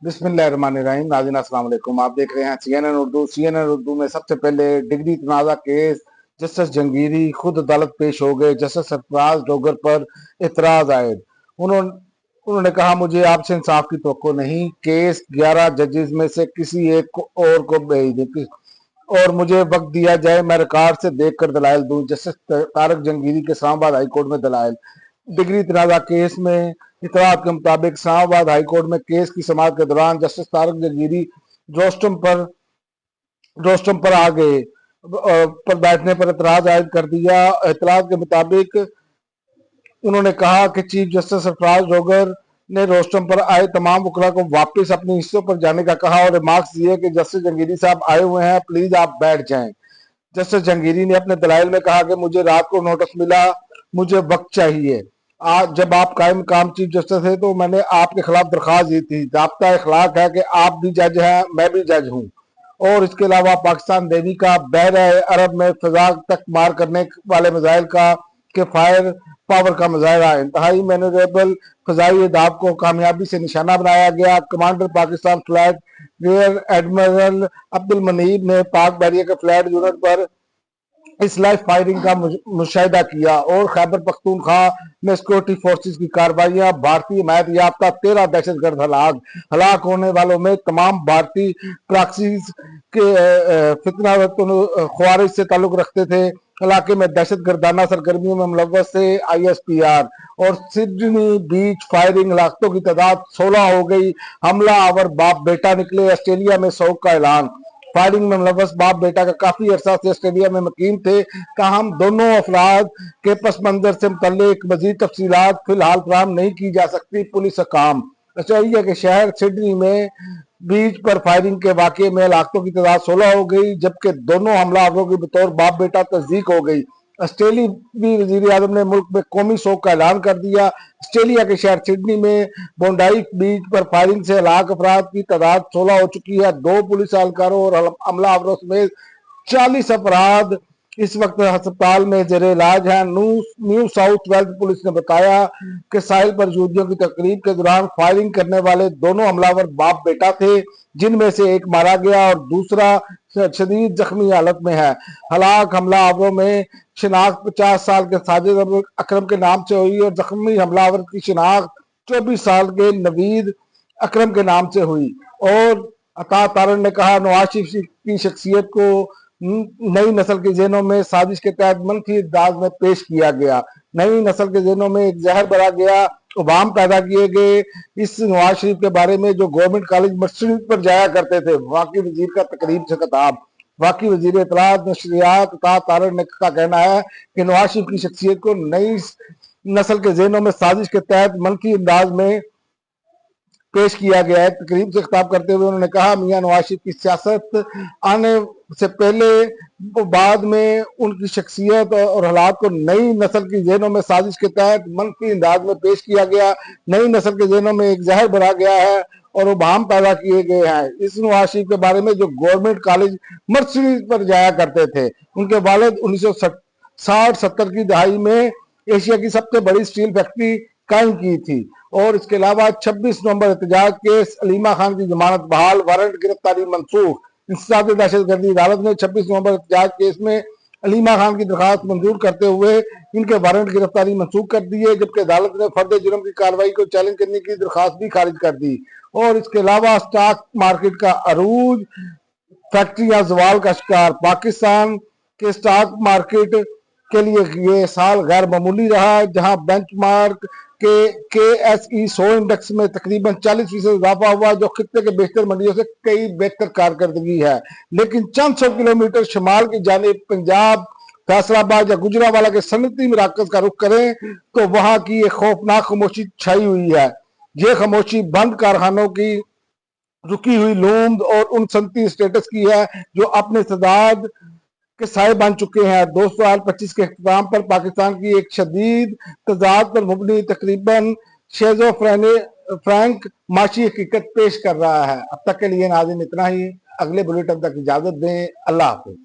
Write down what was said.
बिस्मिल्लाहिर्रहमानिर्रहीम। नाज़रीन अस्सलाम वालेकुम। आप देख रहे हैं CNN उर्दू में सबसे पहले डिग्री तनाज़ा केस जस्टिस जंगीरी खुद अदालत पेश हो गए। जस्टिस सरफराज डोगर पर एतराज आए। उन्होंने उन्होंने कहा, मुझे आपसे इंसाफ की तवक्को नहीं। केस 11 जजेस में से किसी एक को और को भेज दें और मुझे वक्त दिया जाए, मैं रिकॉर्ड से देख कर दलाइल दूं। जस्टिस तारक जंगीरी के इस्लामाबाद हाई कोर्ट में दलाइल। डिग्री तनाज़ा केस में इतलात के मुताबिक इस्लामाबाद हाई कोर्ट में केस की समाअत के दौरान जस्टिस तारक जंगीरी रोस्टम पर आ गए पर बैठने पर एतराज आयद कर दिया। इतलात के मुताबिक उन्होंने कहा कि चीफ जस्टिस सरफराज डोगर ने रोस्टम पर आए तमाम वकला को वापस अपने हिस्सों पर जाने का कहा और रिमार्क्स दिए कि जस्टिस जंगीरी साहब आए हुए हैं, प्लीज आप बैठ जाएं। जस्टिस जंगीरी ने अपने दलाइल में कहा कि मुझे रात को नोटिस मिला, मुझे वक्त चाहिए। आज जब आप कायम मकाम चीफ जस्टिस थे तो मैंने आपके खिलाफ दरख्वास्त दी थी। ज़ाब्ता इखलाक है कि आप भी जज हैं, मैं भी जज हूँ। और इसके अलावा पाकिस्तान नेवी का बहरा अरब में फिजा तक मार करने वाले मिसाइल का के फायर पावर का मुजाहरा, इंतहाई मैनोरेबल फजाई दाब को कामयाबी से निशाना बनाया गया। Commander Pakistan flag rear admiral Abdul Munib ने पाक बैरियर के फ्लैट यूनिट पर इस लाइव फायरिंग का मुशाहिदा किया और खैबर पख्तूनख्वा में सिक्योरिटी फोर्सेस की कार्रवाइयां। भारतीय हिमायत याफ्ता 13 दहशतगर्द हलाक होने वालों में तमाम भारतीय प्रॉक्सीज के फितना ख्वारिज से ताल्लुक रखते थे। इलाके में दहशतगर्दाना सरगर्मियों में मुलव्वस थे ISPR। और सिडनी बीच फायरिंग, लाखों की तादाद 16 हो गई। हमला आवर बाप बेटा निकले, ऑस्ट्रेलिया में शौक का ऐलान। फायरिंग में मुलव्वस बाप बेटा का काफी अरसा से ऑस्ट्रेलिया में मुकीम थे। ताहम दोनों अफराद के पस मंजर से मुतल्लिक मजीद तफसीलात फिलहाल फराहम नहीं की जा सकती। पुलिस हकाम ऑस्ट्रेलिया के शहर सिडनी में बीच पर फायरिंग के वाक़े में हलाकतों की तादाद 16 हो गई, जबकि दोनों हमलावरों की बतौर बाप बेटा तस्दीक हो गई। ऑस्ट्रेलियाई वजीर आजम ने मुल्क में कौमी शोक का ऐलान कर दिया। ऑस्ट्रेलिया के शहर सिडनी में बोंडाई बीच पर फायरिंग से हलाक अफराद की तादाद 16 हो चुकी है। 2 पुलिस एहलकारों और हमलावरों समेत 40 अफराद इस वक्त अस्पताल में जेर इलाज है। न्यू साउथ वेल्स पुलिस ने बताया कि साहिल पर यहूदियों की तकरीब के दौरान फायरिंग करने वाले दोनों हमलावर बाप बेटा थे, जिनमें से एक मारा गया और दूसरा शदीद जख्मी हालत में है। हलाक हमलावरों में शिनाख्त 50 साल के साजिद अकरम के नाम से हुई और जख्मी हमलावर की शिनाख्त 24 साल के नवीद अकरम के नाम से हुई। और अता तारण ने कहा, नवाज शरीफ की शख्सियत को नई नस्ल के जहनों में साजिश के तहत मनफी अंदाज में पेश किया गया। नई नस्ल के जहनों में एक जहर भरा गया, उबाम पैदा किए गए। इस नवाज शरीफ के बारे में जो गवर्नमेंट कॉलेज मर्सिडीज पर जाया करते थे। वाकई वजीर का तकरीब से खिताब। वाकई वजीर इत्तलात नशरियात अता तारण का कहना है कि नवाज शरीफ की शख्सियत को नई नस्ल के जहनों में साजिश के तहत मनफी अंदाज में पेश किया गया है। तकरीब से खिताब करते हुए उन्होंने कहा, मियां नवाज शरीफ की सियासत आने से पहले बाद में उनकी शख्सियत और हालात को नई नस्ल की जहनों में साजिश के तहत मनफी अंदाज में पेश किया गया। नई नस्ल के जहनों में एक जहर भरा गया है और उबाम पैदा किए गए हैं। इस नवाज शरीफ के बारे में जो गवर्नमेंट कॉलेज मर्सिडीज पर जाया करते थे, उनके वालिद 1960-70 की दहाई में एशिया की सबसे बड़ी स्टील फैक्ट्री कायम की थी। और इसके अलावा 26 नवंबर एहतजाज केस, अलीमा खान की जमानत बहाल, वारंट गिरफ्तारी मनसूख। इंसदाद दहशतगर्दी अदालत ने 26 नवंबर एहतजाज केस में अलीमा खान की दरखास्त मंजूर करते हुए इनके वारंट गिरफ्तारी मनसूख कर दी है, जबकि अदालत ने फर्द जुर्म की कार्रवाई को चैलेंज करने की दरखास्त भी खारिज कर दी। और इसके अलावा स्टॉक मार्केट का अरूज, फैक्ट्रियां जवाल का शिकार। पाकिस्तान के स्टॉक मार्केट के लिए ये साल गैर मामूली रहा, जहां बेंचमार्क के KSE 100 इंडेक्स में तकरीबन 40% इजाफा हुआ, जो खित्ते के बेहतर मंडियों से कई बेहतर कारकर्दगी है। लेकिन चंद 100 किलोमीटर शमाल की जानिब पंजाब, फैसलाबाद या गुजरावाला के सनती मराकज का रुख करें तो वहां की एक खौफनाक खामोशी छाई हुई है। ये खामोशी बंद कारखानों की रुकी हुई लूम और उन सनती स्टेटस की है जो अपने सदाद के साए बन चुके हैं। 2025 के इख्तिताम पर पाकिस्तान की एक शदीद तजाद पर मुबनी तकरीबन फ्रैंक माशी हकीकत पेश कर रहा है। अब तक के लिए नाज़रीन इतना ही। अगले बुलेटिन तक इजाजत दें। अल्लाह हाफिज।